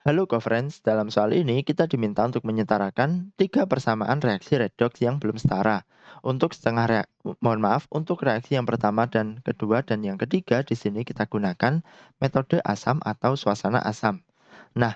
Halo co-friends, dalam soal ini kita diminta untuk menyetarakan tiga persamaan reaksi redoks yang belum setara. Untuk reaksi yang pertama dan kedua dan yang ketiga di sini kita gunakan metode asam atau suasana asam. Nah,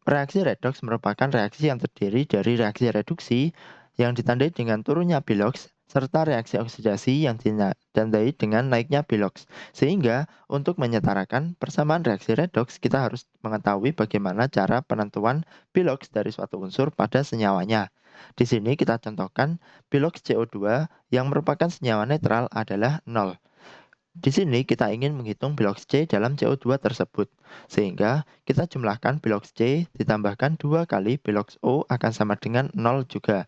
reaksi redoks merupakan reaksi yang terdiri dari reaksi reduksi yang ditandai dengan turunnya biloks serta reaksi oksidasi yang ditandai dengan naiknya biloks. Sehingga untuk menyetarakan persamaan reaksi redoks, kita harus mengetahui bagaimana cara penentuan biloks dari suatu unsur pada senyawanya. Di sini kita contohkan biloks CO2 yang merupakan senyawa netral adalah 0. Di sini kita ingin menghitung biloks C dalam CO2 tersebut. Sehingga kita jumlahkan biloks C ditambahkan 2 kali biloks O akan sama dengan 0 juga.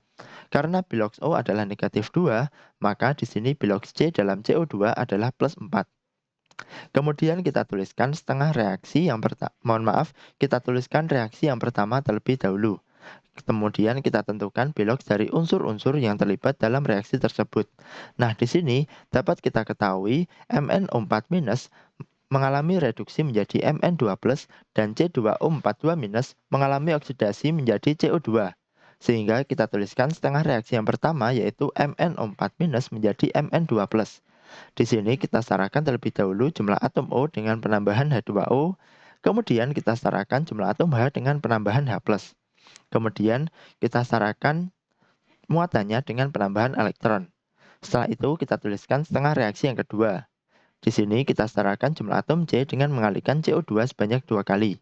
Karena biloks O adalah negatif 2, maka di sini biloks C dalam CO2 adalah plus 4. Kemudian kita tuliskan setengah reaksi yang pertama. Kita tuliskan reaksi yang pertama terlebih dahulu. Kemudian kita tentukan biloks dari unsur-unsur yang terlibat dalam reaksi tersebut. Nah, di sini dapat kita ketahui MnO4- mengalami reduksi menjadi Mn2+ dan C2O42- mengalami oksidasi menjadi CO2. Sehingga kita tuliskan setengah reaksi yang pertama yaitu MnO4- menjadi Mn2+. Di sini kita setarakan terlebih dahulu jumlah atom O dengan penambahan H2O, kemudian kita setarakan jumlah atom H dengan penambahan H+. Kemudian kita setarakan muatannya dengan penambahan elektron. Setelah itu kita tuliskan setengah reaksi yang kedua. Di sini kita setarakan jumlah atom C dengan mengalihkan CO2 sebanyak 2 kali.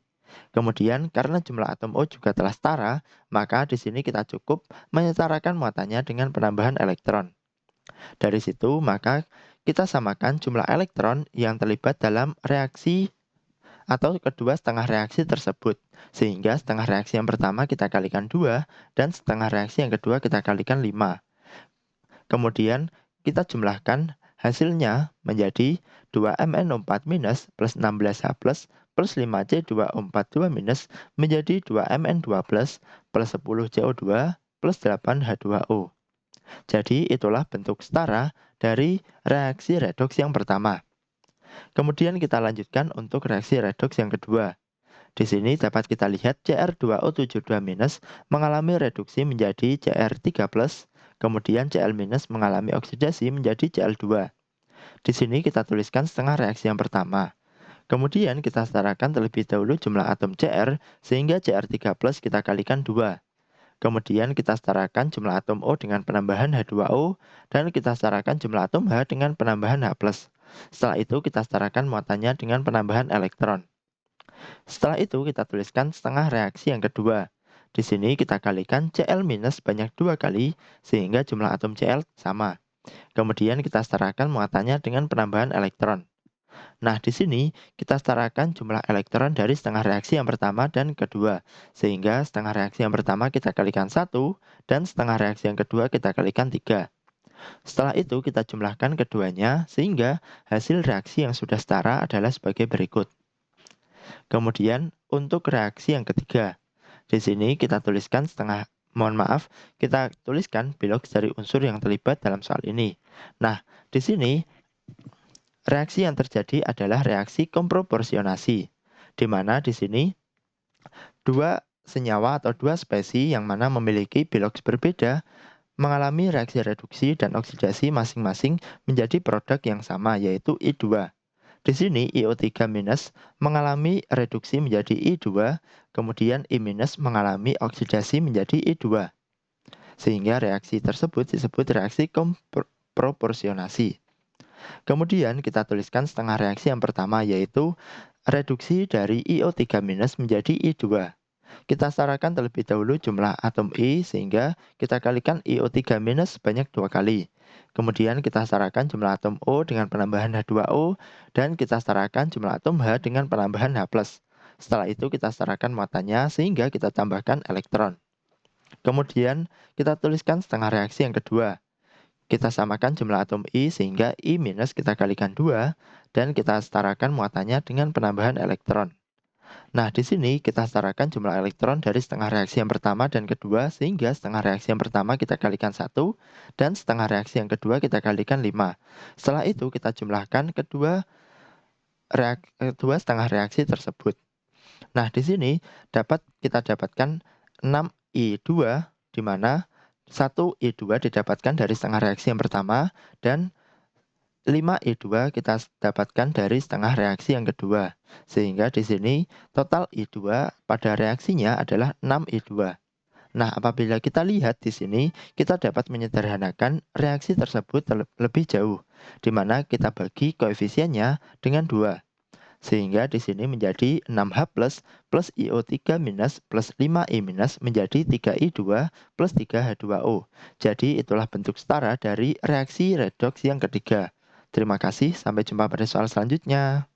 Kemudian karena jumlah atom O juga telah setara, maka di sini kita cukup menyetarakan muatannya dengan penambahan elektron. Dari situ maka kita samakan jumlah elektron yang terlibat dalam reaksi atau kedua setengah reaksi tersebut. Sehingga setengah reaksi yang pertama kita kalikan 2 dan setengah reaksi yang kedua kita kalikan 5. Kemudian kita jumlahkan hasilnya menjadi 2MnO4- plus 16H plus 5C2O42- menjadi 2Mn2+ plus 10CO2 plus 8H2O. Jadi itulah bentuk setara dari reaksi redoks yang pertama. Kemudian kita lanjutkan untuk reaksi redoks yang kedua. Di sini dapat kita lihat Cr2O72- mengalami reduksi menjadi Cr3+, kemudian Cl- mengalami oksidasi menjadi Cl2. Di sini kita tuliskan setengah reaksi yang pertama. Kemudian kita setarakan terlebih dahulu jumlah atom Cr sehingga Cr3+ kita kalikan 2. Kemudian kita setarakan jumlah atom O dengan penambahan H2O dan kita setarakan jumlah atom H dengan penambahan H+. Setelah itu kita setarakan muatannya dengan penambahan elektron. Setelah itu kita tuliskan setengah reaksi yang kedua. Di sini kita kalikan Cl- banyak 2 kali sehingga jumlah atom Cl sama. Kemudian kita setarakan muatannya dengan penambahan elektron. Nah, di sini kita setarakan jumlah elektron dari setengah reaksi yang pertama dan kedua. Sehingga setengah reaksi yang pertama kita kalikan 1 dan setengah reaksi yang kedua kita kalikan 3. Setelah itu kita jumlahkan keduanya sehingga hasil reaksi yang sudah setara adalah sebagai berikut. Kemudian untuk reaksi yang ketiga, di sini kita tuliskan kita tuliskan biloks dari unsur yang terlibat dalam soal ini. Nah, di sini reaksi yang terjadi adalah reaksi komproporsionasi, di mana di sini dua senyawa atau dua spesies yang mana memiliki biloks berbeda mengalami reaksi reduksi dan oksidasi masing-masing menjadi produk yang sama yaitu I2. Di sini IO3- mengalami reduksi menjadi I2, kemudian I- mengalami oksidasi menjadi I2. Sehingga reaksi tersebut disebut reaksi proporsionasi. Kemudian kita tuliskan setengah reaksi yang pertama yaitu reduksi dari IO3- menjadi I2. Kita setarakan terlebih dahulu jumlah atom I sehingga kita kalikan IO3- sebanyak 2 kali. Kemudian kita setarakan jumlah atom O dengan penambahan H2O dan kita setarakan jumlah atom H dengan penambahan H+. Setelah itu kita setarakan muatannya sehingga kita tambahkan elektron. Kemudian kita tuliskan setengah reaksi yang kedua. Kita samakan jumlah atom I sehingga I- kita kalikan 2 dan kita setarakan muatannya dengan penambahan elektron. Nah, di sini kita setarakan jumlah elektron dari setengah reaksi yang pertama dan kedua sehingga setengah reaksi yang pertama kita kalikan 1 dan setengah reaksi yang kedua kita kalikan 5. Setelah itu kita jumlahkan kedua setengah reaksi tersebut. Nah, di sini dapat kita dapatkan 6I2 di mana 1I2 didapatkan dari setengah reaksi yang pertama dan 5I2 kita dapatkan dari setengah reaksi yang kedua. Sehingga di sini total I2 pada reaksinya adalah 6I2. Nah, apabila kita lihat di sini, kita dapat menyederhanakan reaksi tersebut lebih jauh, di mana kita bagi koefisiennya dengan 2. Sehingga di sini menjadi 6H plus IO3 minus plus 5I minus menjadi 3I2 plus 3H2O. Jadi itulah bentuk setara dari reaksi redoks yang ketiga. Terima kasih, sampai jumpa pada soal selanjutnya.